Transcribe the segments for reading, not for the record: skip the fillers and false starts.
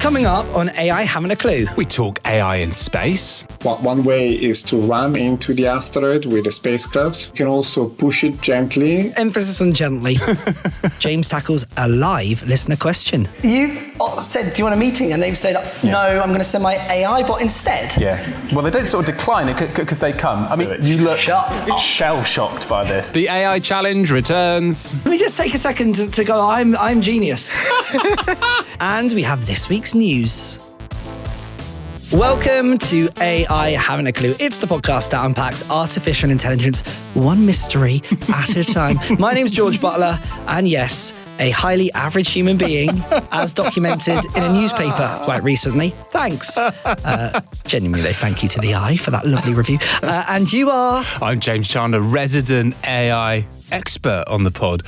Coming up on AI Having a Clue. We talk AI in space. One way is to ram into the asteroid with a spacecraft. You can also push it gently. Emphasis on gently. James tackles a live listener question. You've said, do you want a meeting? And they've said, no, I'm going to send my AI bot instead. Yeah. Well, they don't sort of decline it because they come. I mean, you look shell-shocked by this. The AI challenge returns. Let me just take a second to go, I'm genius. And we have this week's news. Welcome to AI Having a Clue. It's the podcast that unpacks artificial intelligence one mystery at a time. My name's George Butler, and yes, a highly average human being, as documented in a newspaper quite recently. Thanks. Genuinely, though, thank you to the AI for that lovely review. And you are? I'm James Chandler, resident AI expert on the pod.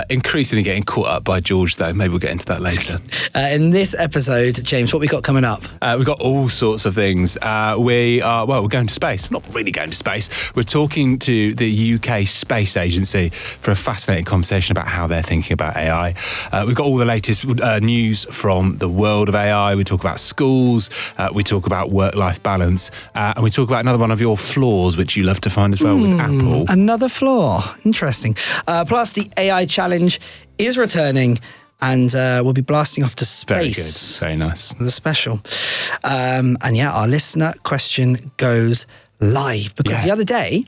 Increasingly getting caught up by George, though. Maybe we'll get into that later. In this episode, James, what we got coming up? We've got all sorts of things. We're going to space. We're not really going to space. We're talking to the UK Space Agency for a fascinating conversation about how they're thinking about AI. We've got all the latest news from the world of AI. We talk about schools. We talk about work-life balance. And we talk about another one of your flaws, which you love to find as well with Apple. Another flaw. Interesting. Plus, the AI challenge is returning, and we'll be blasting off to space. Very good. Very nice. The special. And yeah, our listener question goes live because the other day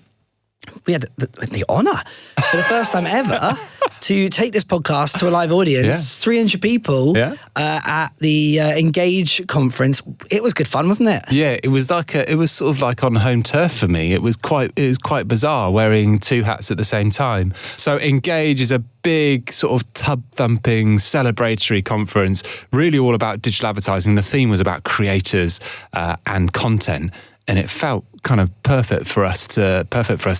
we had the honour for the first time ever to take this podcast to a live audience, 300 people at the Engage conference. It was good fun, wasn't it? Yeah, it was sort of like on home turf for me. It was quite bizarre wearing two hats at the same time. So Engage is a big sort of tub-thumping, celebratory conference, really all about digital advertising. The theme was about creators and content. And it felt kind of perfect for us to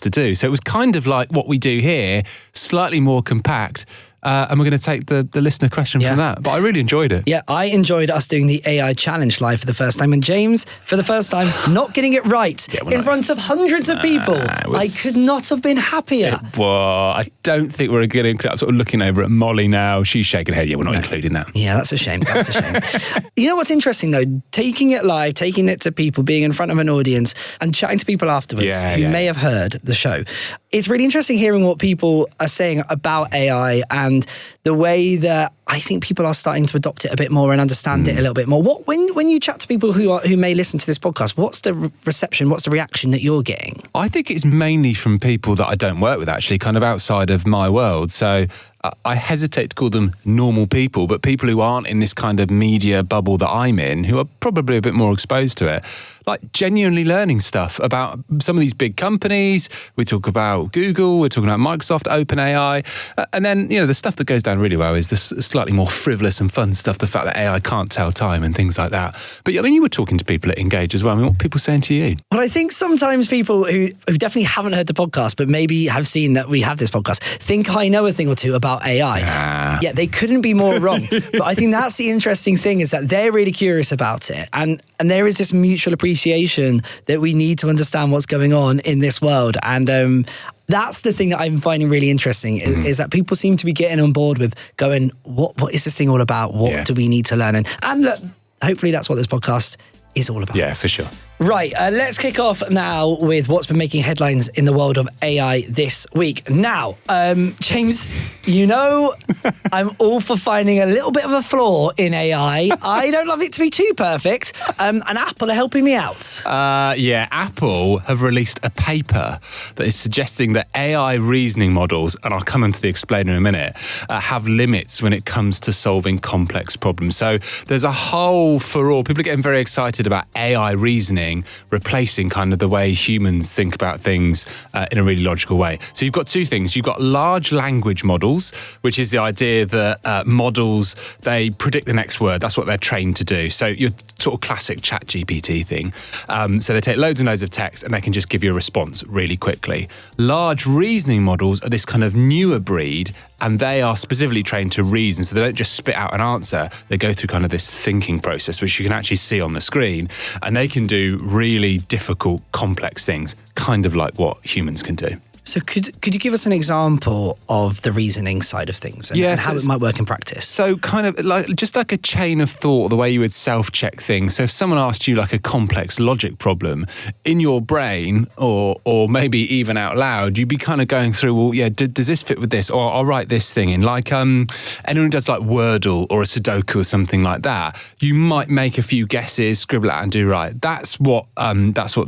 do. So it was kind of like what we do here, slightly more compact. And we're going to take the listener question from that. But I really enjoyed it. Yeah, I enjoyed us doing the AI challenge live for the first time. And James, for the first time, not getting it right in front of hundreds of people. I could not have been happier. Well, I don't think we're getting... I'm sort of looking over at Molly now. She's shaking her head. Yeah, we're not including that. Yeah, that's a shame. That's a shame. You know what's interesting, though? Taking it live, taking it to people, being in front of an audience and chatting to people afterwards who may have heard the show. It's really interesting hearing what people are saying about AI and the way that I think people are starting to adopt it a bit more and understand it a little bit more. When you chat to people who may listen to this podcast, what's the reception, what's the reaction that you're getting? I think it's mainly from people that I don't work with, actually, kind of outside of my world. So I hesitate to call them normal people, but people who aren't in this kind of media bubble that I'm in, who are probably a bit more exposed to it, like genuinely learning stuff about some of these big companies. We talk about Google, we're talking about Microsoft, OpenAI, and then, the stuff that goes down really well is this slightly more frivolous and fun stuff, the fact that AI can't tell time and things like that. But I mean, you were talking to people at Engage as well. I mean, what are people saying to you? Well, I think sometimes people who definitely haven't heard the podcast, but maybe have seen that we have this podcast, think I know a thing or two about AI. Yeah, they couldn't be more wrong. But I think that's the interesting thing, is that they're really curious about it. And there is this mutual appreciation that we need to understand what's going on in this world. And that's the thing that I'm finding really interesting, is that people seem to be getting on board with going, what is this thing all about? What do we need to learn? And look, hopefully that's what this podcast is all about. Yeah, for sure. Right, let's kick off now with what's been making headlines in the world of AI this week. Now, James, I'm all for finding a little bit of a flaw in AI. I don't love it to be too perfect, and Apple are helping me out. Apple have released a paper that is suggesting that AI reasoning models, and I'll come into the explainer in a minute, have limits when it comes to solving complex problems. So there's a whole furore. People are getting very excited about AI reasoning replacing kind of the way humans think about things in a really logical way. So you've got two things. You've got large language models, which is the idea that models, they predict the next word. That's what they're trained to do. So your sort of classic chat GPT thing. So they take loads and loads of text and they can just give you a response really quickly. Large reasoning models are this kind of newer breed, and they are specifically trained to reason. So they don't just spit out an answer. They go through kind of this thinking process, which you can actually see on the screen. And they can do really difficult, complex things, kind of like what humans can do. So could you give us an example of the reasoning side of things and how it might work in practice? So kind of just like a chain of thought, the way you would self-check things. So if someone asked you like a complex logic problem, in your brain or maybe even out loud, you'd be kind of going through, well, yeah, does this fit with this? Or I'll write this thing in. Like anyone who does like Wordle or a Sudoku or something like that, you might make a few guesses, scribble it out and do right. That's what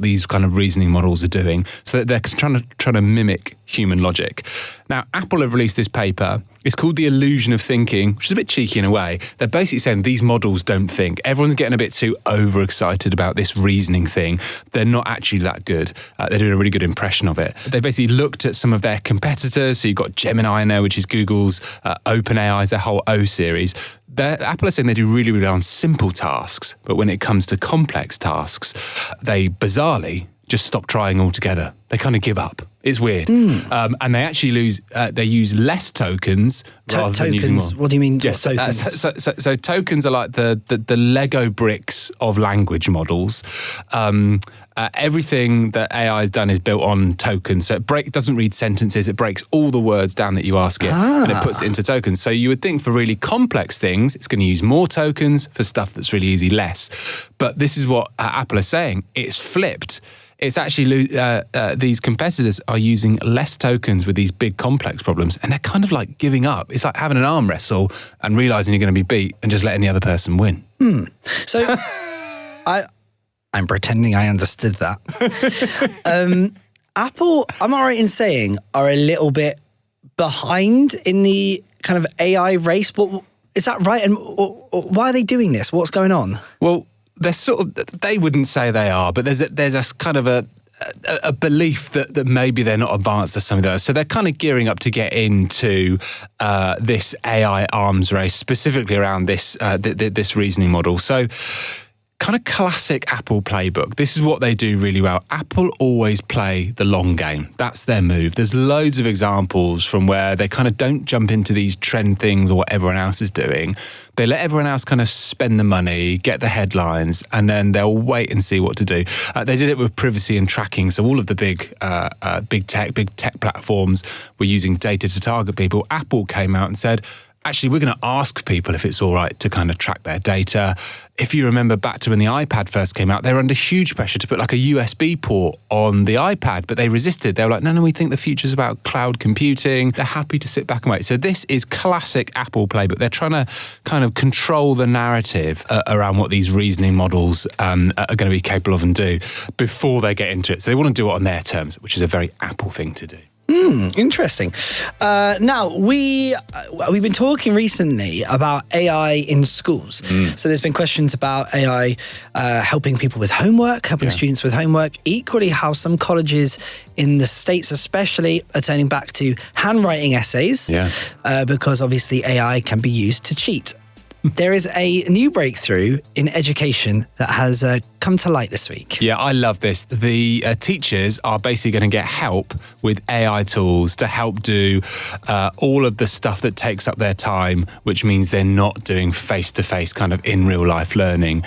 these kind of reasoning models are doing. So that they're trying to mimic human logic. Now, Apple have released this paper. It's called The Illusion of Thinking, which is a bit cheeky in a way. They're basically saying these models don't think. Everyone's getting a bit too overexcited about this reasoning thing. They're not actually that good. They're doing a really good impression of it. They basically looked at some of their competitors. So you've got Gemini in there, which is Google's, OpenAI's, their whole O series. Apple are saying they do really, really well on simple tasks, but when it comes to complex tasks, they bizarrely just stop trying altogether. They kind of give up. It's weird. And they actually they use less tokens rather than using more. What do you mean? Yes, tokens? So tokens are like the Lego bricks of language models. Everything that AI has done is built on tokens. So it doesn't read sentences. It breaks all the words down that you ask it and it puts it into tokens. So you would think for really complex things, it's going to use more tokens. For stuff that's really easy, less. But this is what Apple are saying. It's flipped. It's actually these competitors are using less tokens with these big complex problems, and they're kind of like giving up. It's like having an arm wrestle and realizing you're going to be beat and just letting the other person win. So I'm pretending I understood that. Apple, am I right in saying, are a little bit behind in the kind of AI race? Is that right? And why are they doing this? What's going on? Well, they wouldn't say they are, but there's a kind of a belief that maybe they're not advanced as some of those. So they're kind of gearing up to get into this AI arms race, specifically around this reasoning model. So kind of classic Apple playbook. This is what they do really well. Apple always play the long game. That's their move. There's loads of examples from where they kind of don't jump into these trend things or what everyone else is doing. They let everyone else kind of spend the money, get the headlines, and then they'll wait and see what to do. They did it with privacy and tracking. So all of the big tech platforms were using data to target people. Apple came out and said, actually, we're going to ask people if it's all right to kind of track their data. If you remember back to when the iPad first came out, they were under huge pressure to put like a USB port on the iPad, but they resisted. They were like, no, we think the future's about cloud computing. They're happy to sit back and wait. So this is classic Apple playbook. They're trying to kind of control the narrative around what these reasoning models are going to be capable of and do before they get into it. So they want to do it on their terms, which is a very Apple thing to do. Interesting. Now, we've been talking recently about AI in schools. So there's been questions about AI helping people with homework, helping students with homework. Equally, how some colleges in the States especially are turning back to handwriting essays because obviously AI can be used to cheat. There is a new breakthrough in education that has come to light this week. Yeah, I love this. The teachers are basically going to get help with AI tools to help do all of the stuff that takes up their time, which means they're not doing face-to-face kind of in real life learning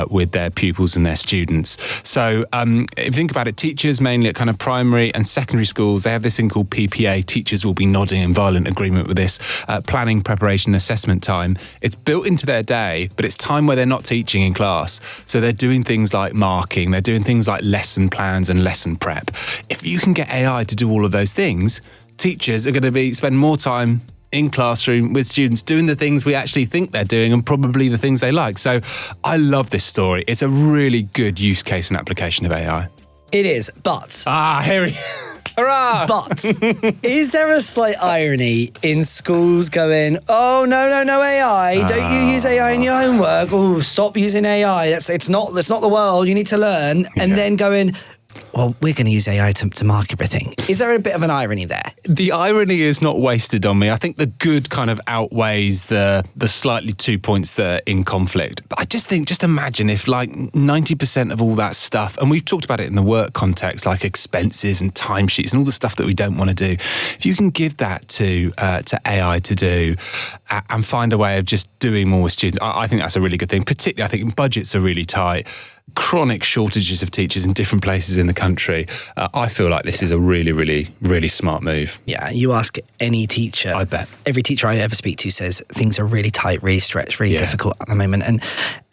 with their pupils and their students. So if you think about it, teachers mainly at kind of primary and secondary schools, they have this thing called PPA. Teachers will be nodding in violent agreement with this. Planning, preparation, assessment time. It's built into their day, but it's time where they're not teaching in class. So they're doing things like marking, they're doing things like lesson plans and lesson prep. If you can get AI to do all of those things, teachers are going to spend more time in classroom with students doing the things we actually think they're doing and probably the things they like. So I love this story. It's a really good use case and application of AI. It is, but... here we Hurrah! But is there a slight irony in schools going, oh, no, AI, don't you use AI in your homework? Oh, stop using AI. It's not the world. You need to learn. And then going, well, we're going to use AI to mark everything. Is there a bit of an irony there? The irony is not wasted on me. I think the good kind of outweighs the slightly 2 points that are in conflict. But I just imagine if like 90% of all that stuff, and we've talked about it in the work context, like expenses and timesheets and all the stuff that we don't want to do, if you can give that to AI to do and find a way of just doing more with students, I think that's a really good thing. Particularly, I think budgets are really tight. chronic shortages of teachers in different places in the country. I feel like this is a really, really, really smart move. Yeah, you ask any teacher. I bet. Every teacher I ever speak to says things are really tight, really stretched, really difficult at the moment. And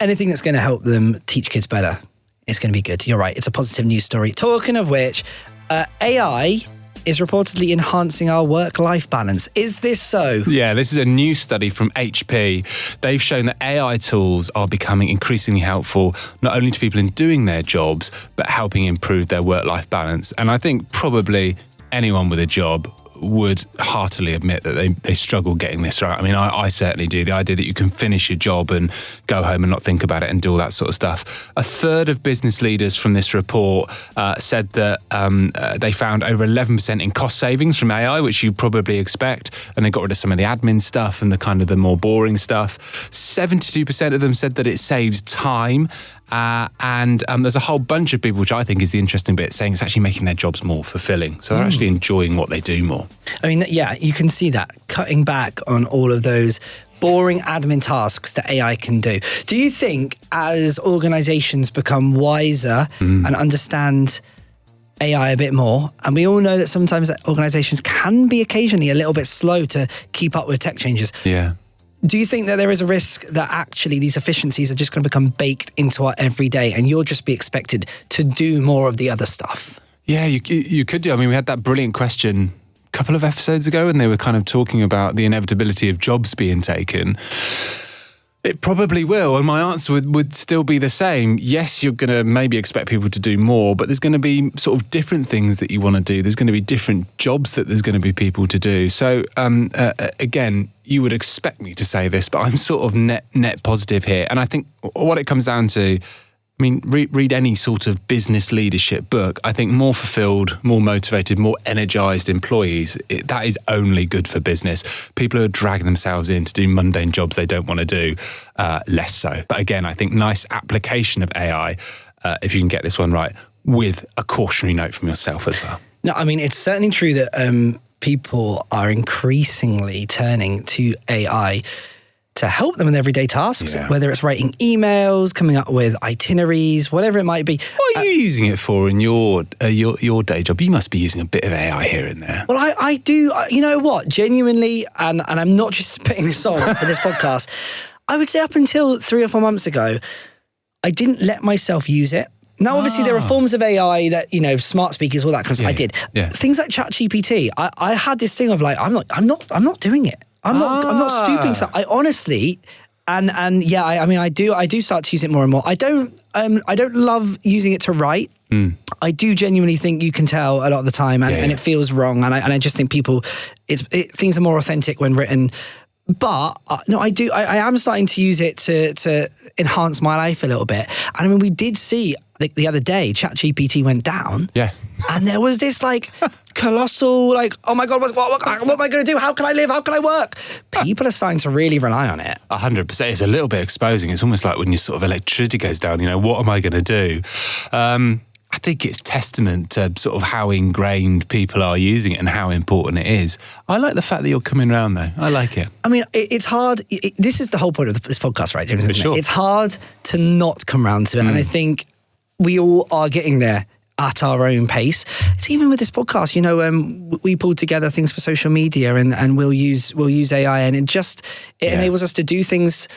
anything that's going to help them teach kids better is going to be good. You're right. It's a positive news story. Talking of which, AI is reportedly enhancing our work-life balance. Is this so? Yeah, this is a new study from HP. They've shown that AI tools are becoming increasingly helpful, not only to people in doing their jobs, but helping improve their work-life balance. And I think probably anyone with a job would heartily admit that they struggle getting this right. I mean, I certainly do. The idea that you can finish your job and go home and not think about it and do all that sort of stuff. A third of business leaders from this report said that they found over 11% in cost savings from AI, which you probably expect, and they got rid of some of the admin stuff and the kind of the more boring stuff. 72% of them said that it saves time. And there's a whole bunch of people, which I think is the interesting bit, saying it's actually making their jobs more fulfilling. So they're actually enjoying what they do more. I mean, yeah, you can see that cutting back on all of those boring admin tasks that AI can do. Do you think as organizations become wiser and understand AI a bit more, and we all know that sometimes organizations can be occasionally a little bit slow to keep up with tech changes. Yeah. Do you think that there is a risk that actually these efficiencies are just going to become baked into our everyday and you'll just be expected to do more of the other stuff? Yeah, you could do. I mean, we had that brilliant question a couple of episodes ago and they were kind of talking about the inevitability of jobs being taken. It probably will, and my answer would still be the same. Yes, you're going to maybe expect people to do more, but there's going to be sort of different things that you want to do. There's going to be different jobs that there's going to be people to do. So, again, you would expect me to say this, but I'm sort of net positive here. And I think what it comes down to, I mean, read any sort of business leadership book. I think more fulfilled, more motivated, more energized employees, that is only good for business. People who are dragging themselves in to do mundane jobs they don't want to do, less so. But again, I think nice application of AI, if you can get this one right, with a cautionary note from yourself as well. No, I mean, it's certainly true that people are increasingly turning to AI to help them in everyday tasks, whether it's writing emails, coming up with itineraries, whatever it might be. What are you using it for in your day job? You must be using a bit of AI here and there. Well, I do. You know what? Genuinely, and I'm not just putting this on for this podcast, I would say up until 3 or 4 months ago, I didn't let myself use it. Now, obviously, there are forms of AI that, smart speakers, all that kind of stuff. I did. Yeah. Things like ChatGPT. I had this thing of like, I'm not doing it. I'm not stooping to. I honestly, and yeah, I mean, I do start to use it more and more. I don't love using it to write. I do genuinely think you can tell a lot of the time, and it feels wrong. And I just think things are more authentic when written. But no, I am starting to use it to enhance my life a little bit. And I mean, we did see the other day, ChatGPT went down. Yeah. And there was this like colossal, like, oh my God, what am I going to do? How can I live? How can I work? People are starting to really rely on it. 100%. It's a little bit exposing. It's almost like when your sort of electricity goes down, what am I going to do? I think it's testament to sort of how ingrained people are using it and how important it is. I like the fact that you're coming around, though. I like it. I mean, it's hard. This is the whole point of this podcast, right, James? Isn't it? It's hard to not come around to it. And I think we all are getting there at our own pace. It's even with this podcast, we pulled together things for social media and we'll use AI, and it enables us to do things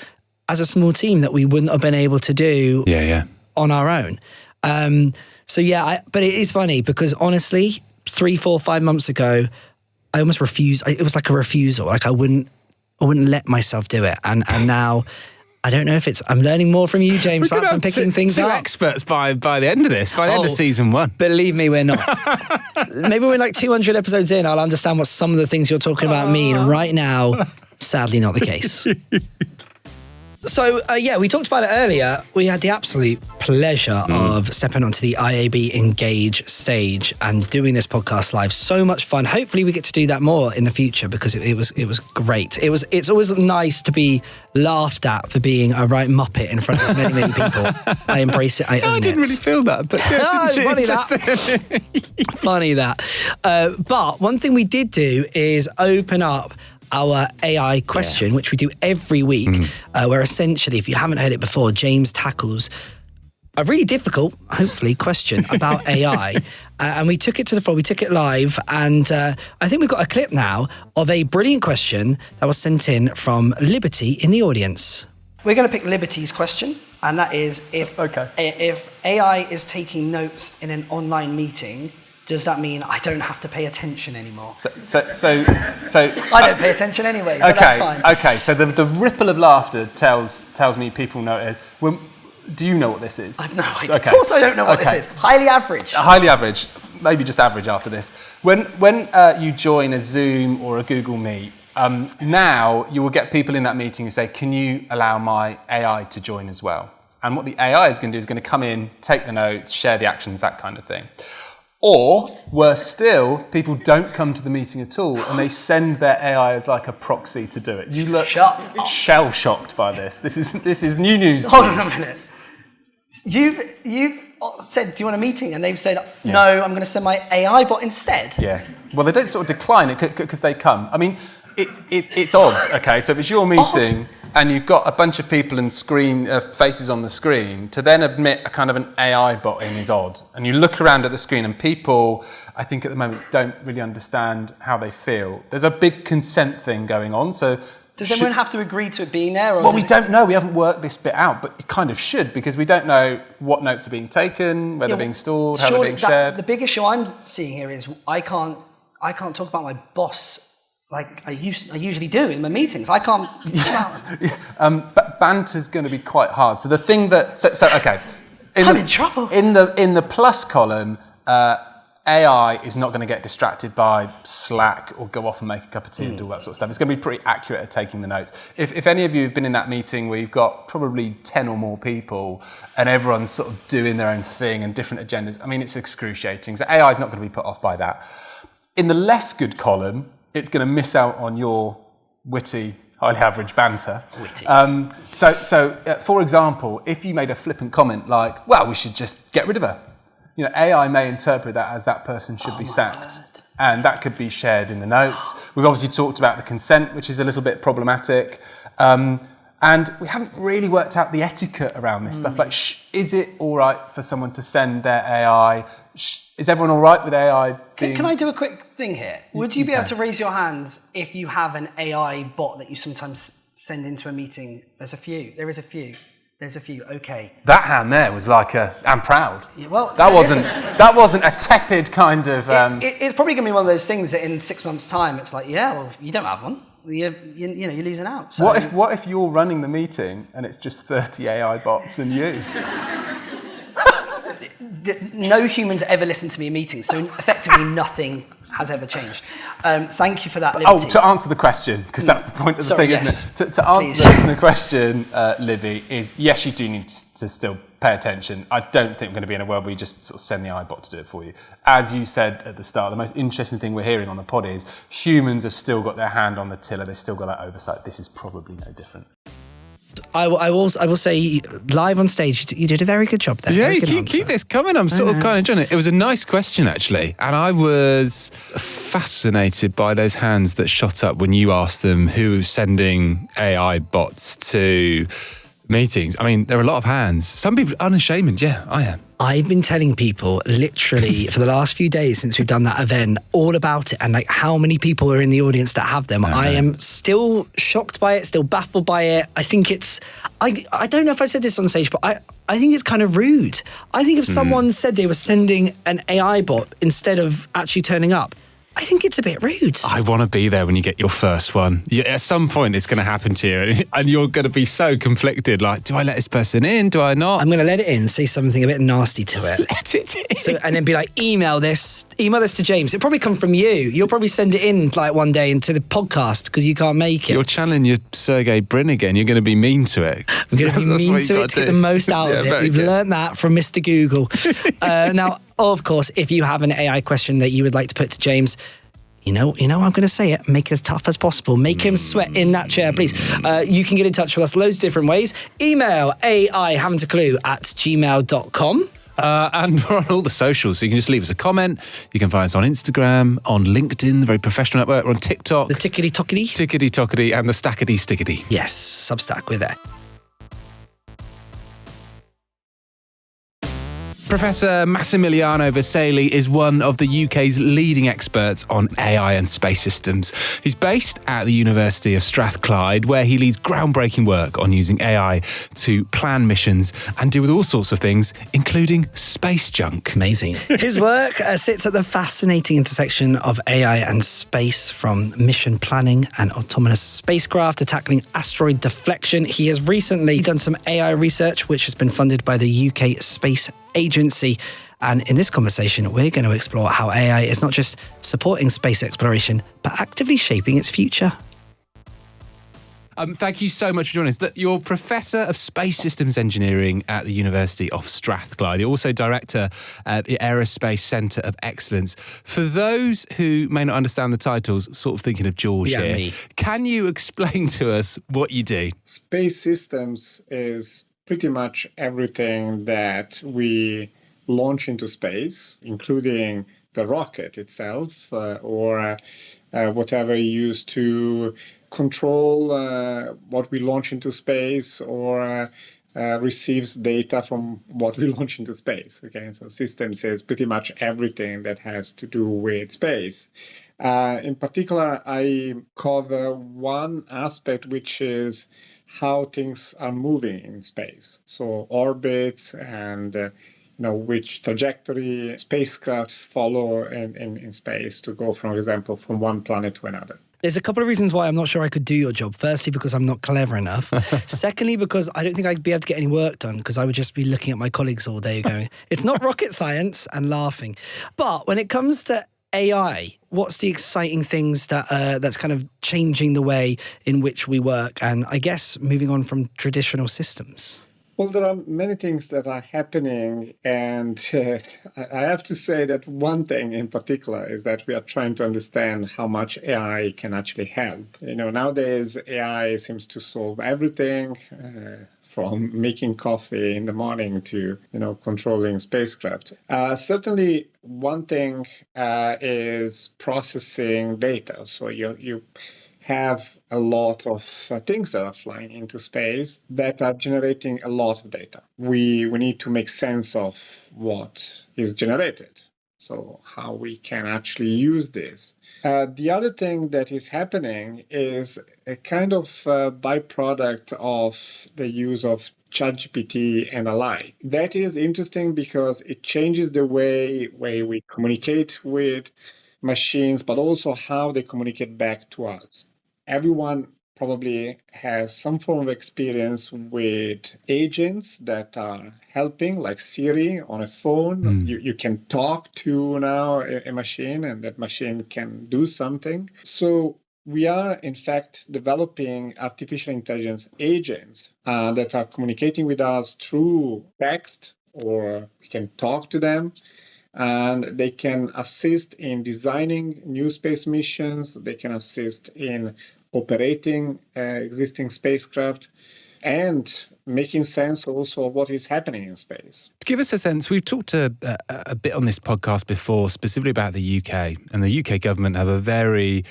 as a small team that we wouldn't have been able to do on our own. But it is funny because honestly, 3, 4, 5 months ago, I almost refused. It was like a refusal. Like I wouldn't let myself do it. And now I don't know if I'm learning more from you, James. Perhaps I'm picking things up. Two experts by the end of this, by the end of season 1. Believe me, we're not. Maybe we're like 200 episodes in, I'll understand what some of the things you're talking about mean. Right now, sadly not the case. So, we talked about it earlier. We had the absolute pleasure of stepping onto the IAB Engage stage and doing this podcast live. So much fun. Hopefully we get to do that more in the future because it was great. It's always nice to be laughed at for being a right muppet in front of many, many people. I embrace it. I didn't really feel that, but funny that. But one thing we did do is open up our AI question, which we do every week, where essentially, if you haven't heard it before, James tackles a really difficult, hopefully, question about AI. And we took it to the floor, we took it live, and I think we've got a clip now of a brilliant question that was sent in from Liberty in the audience. We're going to pick Liberty's question, and that is, if AI is taking notes in an online meeting, does that mean I don't have to pay attention anymore? So I don't pay attention anyway, but that's fine. Okay, so the ripple of laughter tells me people know it. Do you know what this is? I have no idea. Okay. Of course I don't know what this is. Highly average. Highly average. Maybe just average after this. When you join a Zoom or a Google Meet, now you will get people in that meeting who say, can you allow my AI to join as well? And what the AI is going to do is going to come in, take the notes, share the actions, that kind of thing. Or, worse still, people don't come to the meeting at all and they send their AI as like a proxy to do it. You look shell-shocked by this. This is new news. Hold on a minute. You've said, do you want a meeting? And they've said, no, I'm going to send my AI bot instead. Yeah. Well, they don't sort of decline it because they come. I mean, it's odd, okay? So if it's your meeting and you've got a bunch of people and faces on the screen, to then admit a kind of an AI bot in is odd. And you look around at the screen and people, I think at the moment, don't really understand how they feel. There's a big consent thing going on, so... Does everyone have to agree to it being there? Or well, we don't know. We haven't worked this bit out, but it kind of should, because we don't know what notes are being taken, where they're being stored, how they're being shared. The big issue I'm seeing here is I can't talk about my boss like I usually do in my meetings. I can't. But banter's going to be quite hard. So the thing that okay, I'm in trouble. In the plus column. AI is not going to get distracted by Slack or go off and make a cup of tea and do all that sort of stuff. It's going to be pretty accurate at taking the notes. If any of you have been in that meeting where you've got probably 10 or more people and everyone's sort of doing their own thing and different agendas, I mean, it's excruciating. So AI is not going to be put off by that. In the less good column, it's going to miss out on your witty, highly average banter. For example, if you made a flippant comment like, well, we should just get rid of her. You know, AI may interpret that as that person should be sacked. And that could be shared in the notes. We've obviously talked about the consent, which is a little bit problematic. And we haven't really worked out the etiquette around this stuff. Like, is it all right for someone to send their AI? Is everyone all right with AI being... Can I do a quick thing here? Would you be able to raise your hands if you have an AI bot that you sometimes send into a meeting? There's a few. There is a few. There's a few, okay. That hand there was like I'm proud. Yeah, well, that wasn't a tepid kind of... It's probably going to be one of those things that in 6 months' time, it's like, yeah, well, you don't have one. You're losing out. So. What if you're running the meeting and it's just 30 AI bots and you? No humans ever listen to me in meetings, so effectively nothing has ever changed. Thank you for that, Liberty. To answer the question, because that's the point of the thing, isn't it? To answer the question, Libby, is yes, you do need to still pay attention. I don't think we're going to be in a world where you just sort of send the iBot to do it for you. As you said at the start, the most interesting thing we're hearing on the pod is humans have still got their hand on the tiller. They've still got that oversight. This is probably no different. I will say, live on stage, you did a very good job there. Yeah, you keep this coming. I'm sort of kind of enjoying it. It was a nice question, actually. And I was fascinated by those hands that shot up when you asked them who was sending AI bots to meetings. I mean, there are a lot of hands. Some people unashamed. Yeah, I am. I've been telling people literally for the last few days since we've done that event all about it and like how many people are in the audience that have them. I am still shocked by it, still baffled by it. I think it's, I don't know if I said this on stage, but I think it's kind of rude. I think if someone said they were sending an AI bot instead of actually turning up, I think it's a bit rude. I want to be there when you get your first one. At some point, it's going to happen to you, and you're going to be so conflicted. Like, do I let this person in? Do I not? I'm going to let it in, say something a bit nasty to it. Let it in. And then be like, email this to James. It'll probably come from you. You'll probably send it in like one day into the podcast because you can't make it. You're channeling your Sergey Brin again. You're going to be mean to it. I'm going to be mean to it to get the most out of it. We've learned that from Mr. Google. Now, of course, if you have an AI question that you would like to put to James, you know, I'm going to say it. Make it as tough as possible. Make him sweat in that chair, please. You can get in touch with us loads of different ways. Email aihaven'taclue@gmail.com. And we're on all the socials, so you can just leave us a comment. You can find us on Instagram, on LinkedIn, the very professional network. We're on TikTok. The tickety-tockety. Tickety-tockety and the stackety-stickety. Yes, Substack, we're there. Professor Massimiliano Vasile is one of the UK's leading experts on AI and space systems. He's based at the University of Strathclyde, where he leads groundbreaking work on using AI to plan missions and deal with all sorts of things, including space junk. Amazing. His work sits at the fascinating intersection of AI and space, from mission planning and autonomous spacecraft to tackling asteroid deflection. He has recently done some AI research, which has been funded by the UK Space Agency. And in this conversation, we're going to explore how AI is not just supporting space exploration, but actively shaping its future. Thank you so much for joining us. You're Professor of Space Systems Engineering at the University of Strathclyde. You're also Director at the Aerospace Centre of Excellence. For those who may not understand the titles, sort of thinking of George here, Me. Can you explain to us what you do? Space systems is pretty much everything that we launch into space, including the rocket itself, or whatever you use to control what we launch into space, or receives data from what we launch into space. Okay, so systems is pretty much everything that has to do with space. In particular, I cover one aspect, which is how things are moving in space. So orbits and which trajectory spacecraft follow in space to go, for example, from one planet to another. There's a couple of reasons why I'm not sure I could do your job. Firstly, because I'm not clever enough. Secondly, because I don't think I'd be able to get any work done, because I would just be looking at my colleagues all day going, it's not rocket science, and laughing. But when it comes to AI, what's the exciting things that's kind of changing the way in which we work, and I guess moving on from traditional systems? Well, there are many things that are happening, and I have to say that one thing in particular is that we are trying to understand how much AI can actually help. Nowadays, AI seems to solve everything, from making coffee in the morning to, controlling spacecraft. Certainly, one thing is processing data. So you have a lot of things that are flying into space that are generating a lot of data. We need to make sense of what is generated, so how we can actually use this. The other thing that is happening is a kind of byproduct of the use of ChatGPT and alike. That is interesting because it changes the way we communicate with machines, but also how they communicate back to us. Everyone probably has some form of experience with agents that are helping, like Siri on a phone. You can talk to now a machine, and that machine can do something. So we are, in fact, developing artificial intelligence agents that are communicating with us through text, or we can talk to them. And they can assist in designing new space missions. They can assist in operating existing spacecraft and making sense also of what is happening in space. To give us a sense, we've talked a bit on this podcast before, specifically about the UK. And the UK government have a very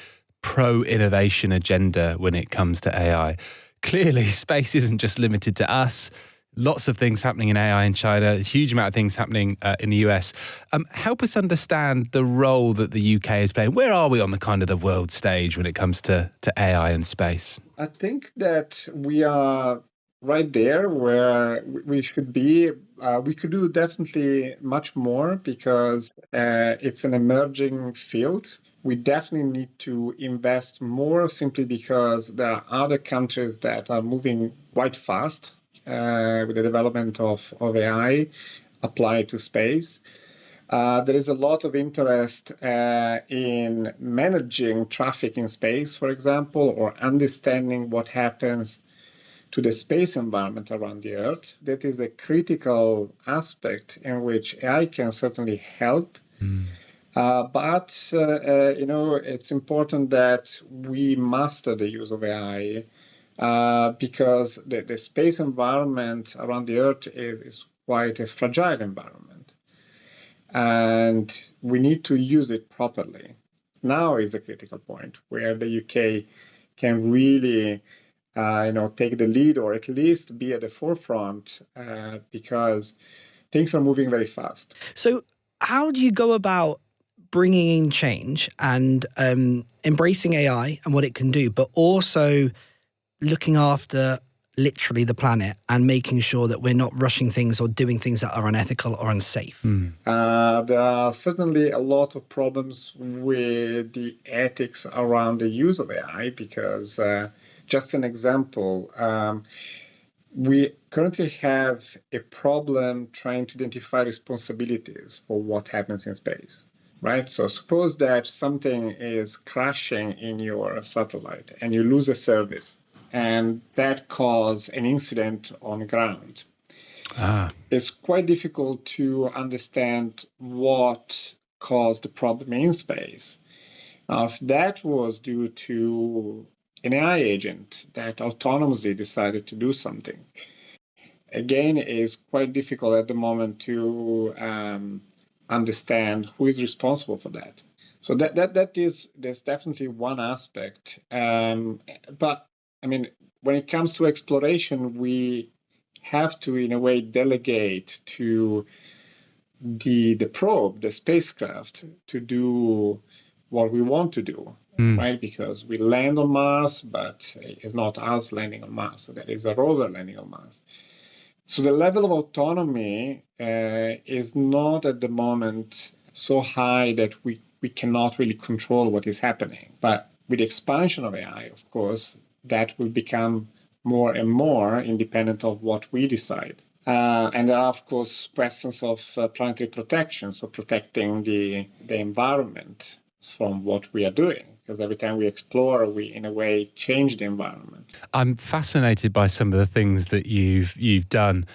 pro-innovation agenda when it comes to AI. Clearly, space isn't just limited to us. Lots of things happening in AI in China, a huge amount of things happening in the US. Help us understand the role that the UK is playing. Where are we on the kind of the world stage when it comes to AI and space? I think that we are right there where we should be. We could do definitely much more because it's an emerging field. We definitely need to invest more, simply because there are other countries that are moving quite fast with the development of AI applied to space. There is a lot of interest in managing traffic in space, for example, or understanding what happens to the space environment around the Earth. That is a critical aspect in which AI can certainly help. But it's important that we master the use of AI because the space environment around the Earth is quite a fragile environment. And we need to use it properly. Now is a critical point where the UK can really take the lead, or at least be at the forefront, because things are moving very fast. So how do you go about bringing in change and embracing AI and what it can do, but also looking after literally the planet and making sure that we're not rushing things or doing things that are unethical or unsafe? There are certainly a lot of problems with the ethics around the use of AI because, just an example, we currently have a problem trying to identify responsibilities for what happens in space, right? So suppose that something is crashing in your satellite and you lose a service, and that causes an incident on ground. It's quite difficult to understand what caused the problem in space. Now, if that was due to an AI agent that autonomously decided to do something, again, it is quite difficult at the moment to understand who is responsible for that. So there's definitely one aspect. But I mean, when it comes to exploration, we have to, in a way, delegate to the probe, the spacecraft, to do what we want to do, right? Because we land on Mars, but it's not us landing on Mars. There is a rover landing on Mars. So the level of autonomy is not at the moment so high that we cannot really control what is happening. But with the expansion of AI, of course, that will become more and more independent of what we decide. And there are, of course, questions of planetary protection, so protecting the environment from what we are doing. Because every time we explore, we, in a way, change the environment. I'm fascinated by some of the things that you've done.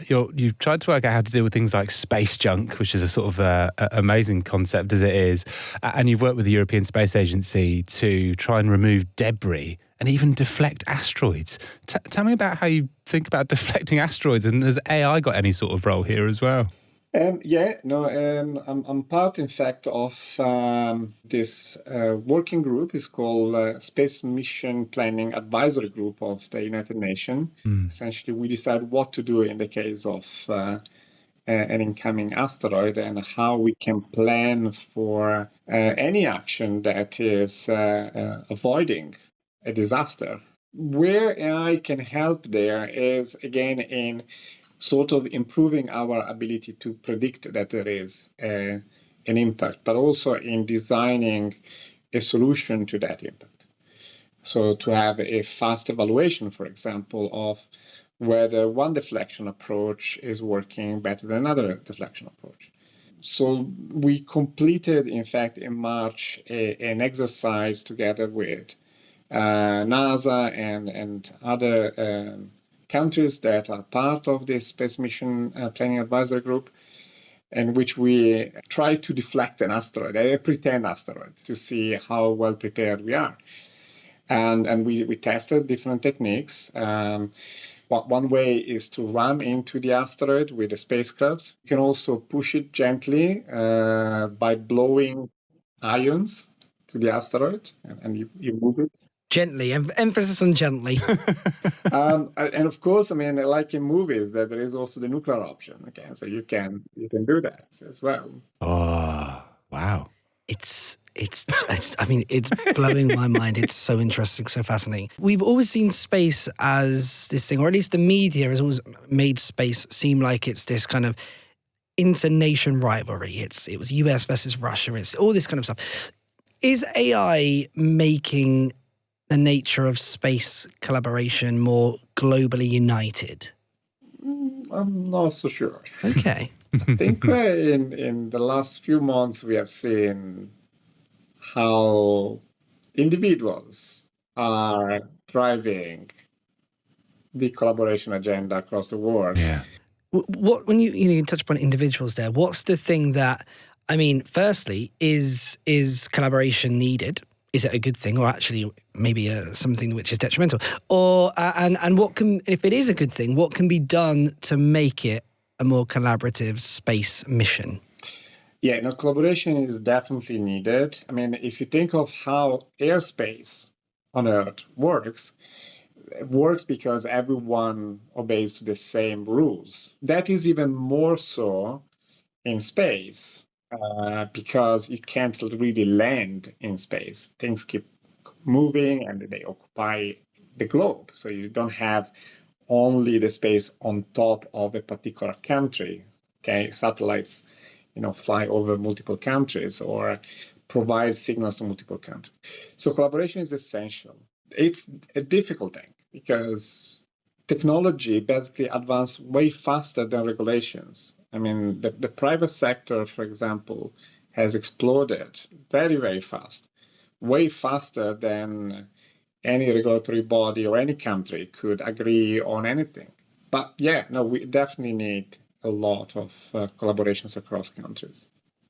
You've tried to work out how to deal with things like space junk, which is a sort of amazing concept as it is. And you've worked with the European Space Agency to try and remove debris and even deflect asteroids. Tell me about how you think about deflecting asteroids, and has AI got any sort of role here as well? I'm part, in fact, of this working group. It's called Space Mission Planning Advisory Group of the United Nations. Essentially, we decide what to do in the case of an incoming asteroid and how we can plan for any action that is avoiding a disaster. Where AI can help there is, again, in sort of improving our ability to predict that there is an impact, but also in designing a solution to that impact. So to have a fast evaluation, for example, of whether one deflection approach is working better than another deflection approach. So we completed, in fact, in March, an exercise together with NASA and other countries that are part of this Space Mission Planning Advisory Group, in which we try to deflect an asteroid, a pretend asteroid, to see how well prepared we are. And we tested different techniques. One way is to run into the asteroid with a spacecraft. You can also push it gently by blowing ions to the asteroid, and you move it. Gently, emphasis on gently. And of course, I mean, like in movies, that there is also the nuclear option. Okay, so you can do that as well. Oh, wow! It's blowing my mind. It's so interesting, so fascinating. We've always seen space as this thing, or at least the media has always made space seem like it's this kind of inter-nation rivalry. It was US versus Russia. It's all this kind of stuff. Is AI making the nature of space collaboration more globally united? I'm not so sure. Okay. I think in the last few months we have seen how individuals are driving the collaboration agenda across the world. Yeah. What when you touch upon individuals there, what's the thing that, I mean, firstly, is collaboration needed? Is it a good thing, or actually maybe something which is detrimental? Or and what can, if it is a good thing, what can be done to make it a more collaborative space mission? Yeah, no, collaboration is definitely needed. I mean, if you think of how airspace on Earth works, it works because everyone obeys to the same rules. That is even more so in space, because you can't really land in space. Things keep moving and they occupy the globe. So you don't have only the space on top of a particular country. Okay, satellites, fly over multiple countries or provide signals to multiple countries. So collaboration is essential. It's a difficult thing because technology basically advances way faster than regulations. I mean, the private sector, for example, has exploded very, very fast, way faster than any regulatory body or any country could agree on anything. But we definitely need a lot of collaborations across countries.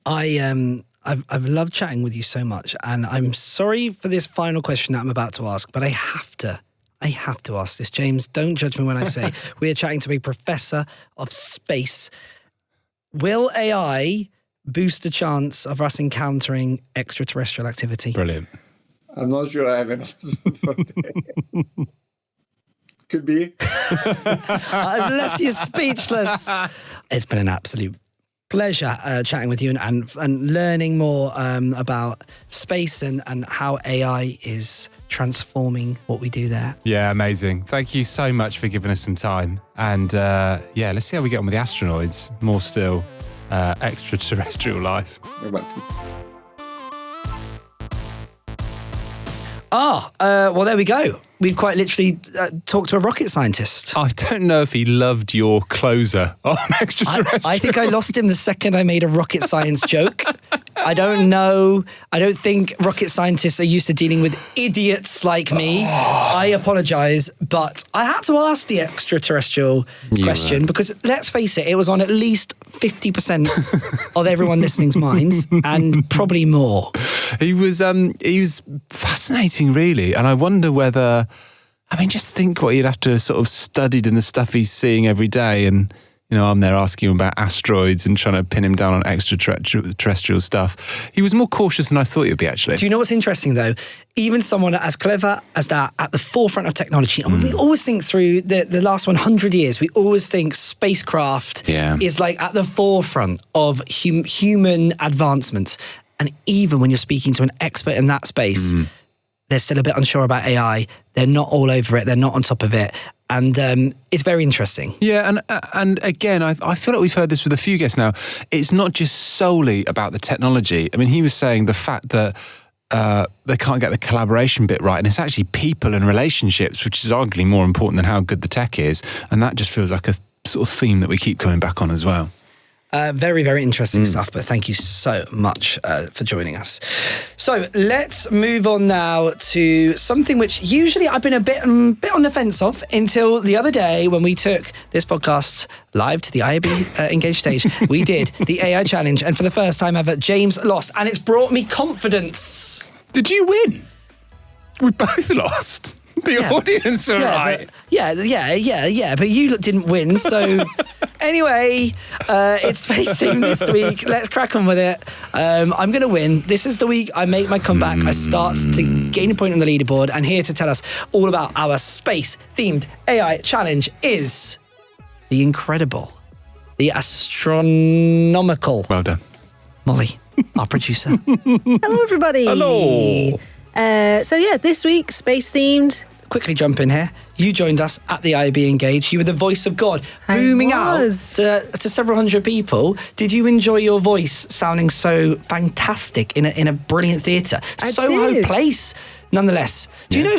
I've loved chatting with you so much, and I'm sorry for this final question that I'm about to ask, but I have to ask this. James, don't judge me when I say we are chatting to a professor of space. Will AI boost the chance of us encountering extraterrestrial activity? Brilliant. I'm not sure I have an answer for that. Could be. I've left you speechless. It's been an absolute pleasure chatting with you and learning more about space and how AI is transforming what we do there. Yeah, amazing. Thank you so much for giving us some time. And let's see how we get on with the asteroids. More still, extraterrestrial life. You're welcome. Well, there we go. We've quite literally talked to a rocket scientist. I don't know if he loved your closer on extraterrestrial. I think I lost him the second I made a rocket science joke. I don't know. I don't think rocket scientists are used to dealing with idiots like me. I apologise, but I had to ask the extraterrestrial question because, let's face it, it was on at least 50% of everyone listening's minds and probably more. He was fascinating, really, and I wonder whether. I mean, just think what he'd have to have sort of studied in the stuff he's seeing every day. And, I'm there asking him about asteroids and trying to pin him down on extraterrestrial stuff. He was more cautious than I thought he would be, actually. Do you know what's interesting, though? Even someone as clever as that, at the forefront of technology, and we always think through the last 100 years, we always think spacecraft is like at the forefront of human advancements. And even when you're speaking to an expert in that space, they're still a bit unsure about AI. They're not all over it. They're not on top of it. And it's very interesting. Yeah, and again, I feel like we've heard this with a few guests now. It's not just solely about the technology. I mean, he was saying the fact that they can't get the collaboration bit right, and it's actually people and relationships, which is arguably more important than how good the tech is. And that just feels like a sort of theme that we keep coming back on as well. Very, very interesting stuff, but thank you so much for joining us. So let's move on now to something which usually I've been a bit on the fence of until the other day when we took this podcast live to the IAB Engage stage. We did the AI challenge, and for the first time ever, James lost, and it's brought me confidence. Did you win? We both lost. The audience are right. But you didn't win. So anyway, it's Space Team this week. Let's crack on with it. I'm going to win. This is the week I make my comeback. I start to gain a point on the leaderboard. And here to tell us all about our space-themed AI challenge is the incredible, the astronomical. Well done. Molly, our producer. Hello, everybody. Hello. This week, space-themed. Quickly jump in here. You joined us at the IAB Engage. You were the voice of God, booming out to several hundred people. Did you enjoy your voice sounding so fantastic in a brilliant theatre? Soho Place, nonetheless. Do you know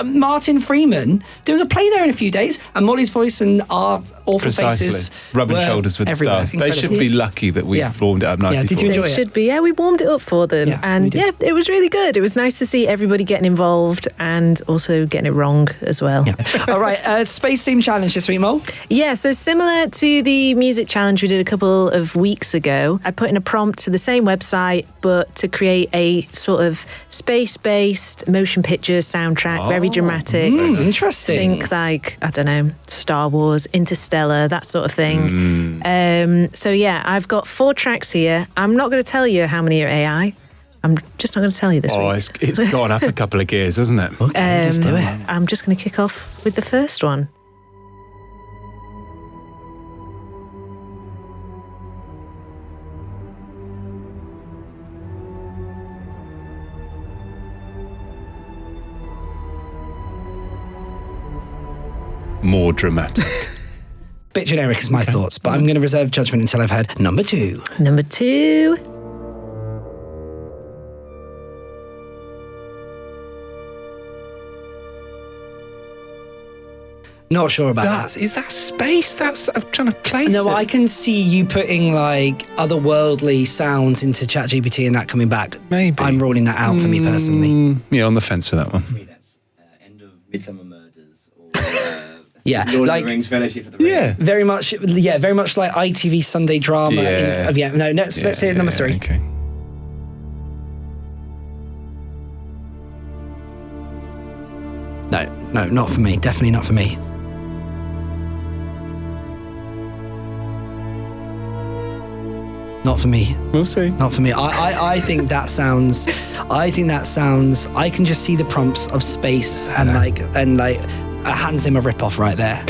Martin Freeman doing a play there in a few days? And Molly's voice and our awful faces. Rubbing shoulders with everywhere. the stars. They should be lucky that we warmed it up nicely. Did you enjoy it? They should be. Yeah, we warmed it up for them. It was really good. It was nice to see everybody getting involved and also getting it wrong as well. Yeah. All right, Space Theme Challenge this week, Mol. Yeah, so similar to the music challenge we did a couple of weeks ago, I put in a prompt to the same website, but to create a sort of space-based motion picture soundtrack, very dramatic. Interesting. Think like, I don't know, Star Wars, Interstellar, that sort of thing. I've got 4 tracks here. I'm not going to tell you how many are AI. I'm just not going to tell you this week. It's gone up a couple of gears, hasn't it? Okay, let's do it. I'm just going to kick off with the first one. More dramatic. Bit generic is my thoughts, but I'm going to reserve judgment until I've heard number 2. Number 2. Not sure about that. Is that space? I'm trying to place No, it. I can see you putting like otherworldly sounds into ChatGPT and that coming back. Maybe. I'm ruling that out for me personally. Yeah, on the fence for that one. End of Midsummer Murders or Yeah, Lord like of the Rings, Fellowship of the Ring. Yeah. very much like ITV Sunday drama. Yeah. No, let's say number 3. Okay. No, not for me. Definitely not for me. Not for me. We'll see. Not for me. I think that sounds. I can just see the prompts of space and like a Hans Zimmer ripoff right there.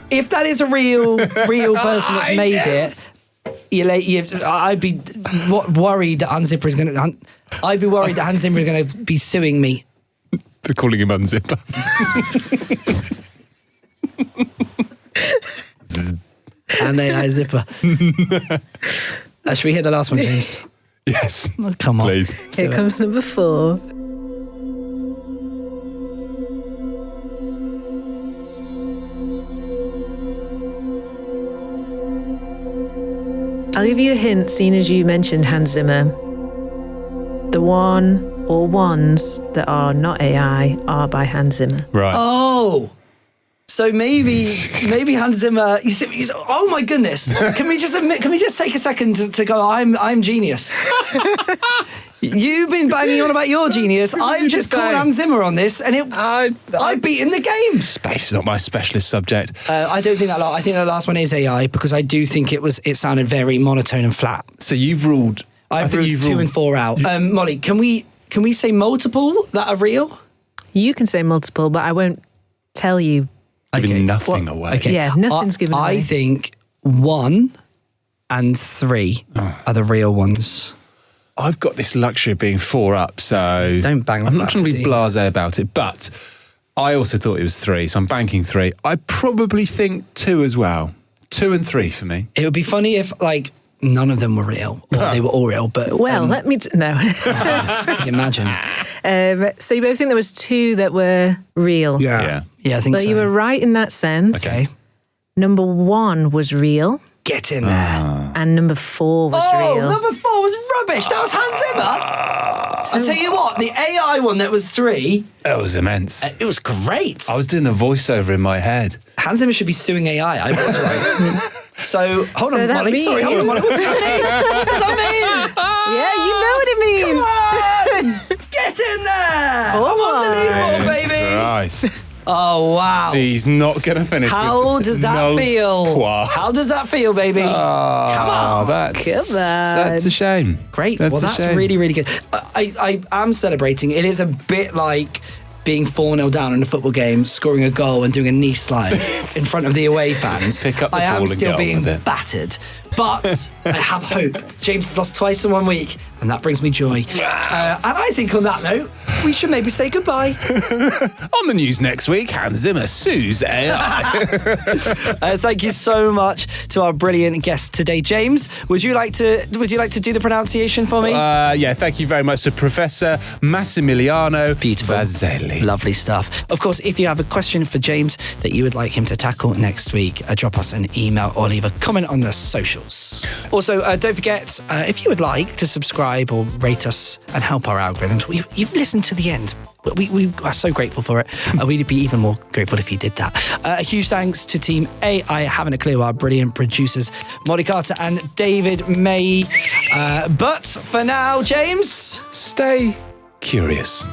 If that is a real person that's made it, I'd be worried that Hans Zimmer is going to. I'd be worried that Hans Zimmer is going to be suing me. For calling him Unzipper. And then I zipper. Should we hit the last one, James? Yes. Oh, come on. Please. Here comes number 4. I'll give you a hint, seeing as you mentioned Hans Zimmer. The one or ones that are not AI are by Hans Zimmer. Right. Oh. So maybe Hans Zimmer. Oh my goodness! Can we just take a second to go? I'm genius. You've been banging on about your genius. I've just called Hans Zimmer on this, and I've beaten the game. Space is not my specialist subject. I don't think that. I think the last one is AI because I do think it sounded very monotone and flat. So you've ruled. I've ruled 2 and 4 out. Molly, can we say multiple that are real? You can say multiple, but I won't tell you. Giving nothing away. Okay. Yeah, nothing's given away. I think 1 and 3 are the real ones. I've got this luxury of being 4 up, so Don't bang on I'm not that, trying to be do you? blasé about it, but I also thought it was 3, so I'm banking 3. I probably think 2 as well. 2 and 3 for me. It would be funny if like none of them were real, or they were all real. But Well, let me... No. can you imagine? So you both think there was 2 that were real. Yeah. I think But so. you were right in that sense. Okay, Number 1 was real, get in there. and number 4 was real. Number 4 was rubbish. That was Hans Zimmer. I'll tell you what, the AI one that was 3, That was immense. it was great. I was doing the voiceover in my head. Hans Zimmer should be suing AI. I was right. So hold So on, that Molly. Sorry, hold on, Molly. What does that mean? Yeah, you know what it means. Come on! Get in there! I'm on the leaderboard, baby! Christ. Oh, wow. He's not going to finish. How with does that no feel? qua. How does that feel, baby? Come on. That's a shame. Great. That's Well, a that's shame. really, really good. I am celebrating. It is a bit like being 4-0 down in a football game, scoring a goal and doing a knee slide in front of the away fans. Pick up the I am ball and still get on being with it. battered, but I have hope. James has lost twice in 1 week, and that brings me joy. And I think on that note, we should maybe say goodbye. On the news next week, Hans Zimmer sues AI. Thank you so much to our brilliant guest today, James. Would you like to do the pronunciation for me? Yeah, thank you very much to Professor Massimiliano Vasile. Lovely stuff. Of course, if you have a question for James that you would like him to tackle next week, drop us an email or leave a comment on the socials. Also, don't forget, if you would like to subscribe or rate us and help our algorithms, you've listened to the end. We are so grateful for it. We'd be even more grateful if you did that. A huge thanks to Team AI Haven't a Clue, our brilliant producers, Molly Carter and David May. But for now, James... Stay curious.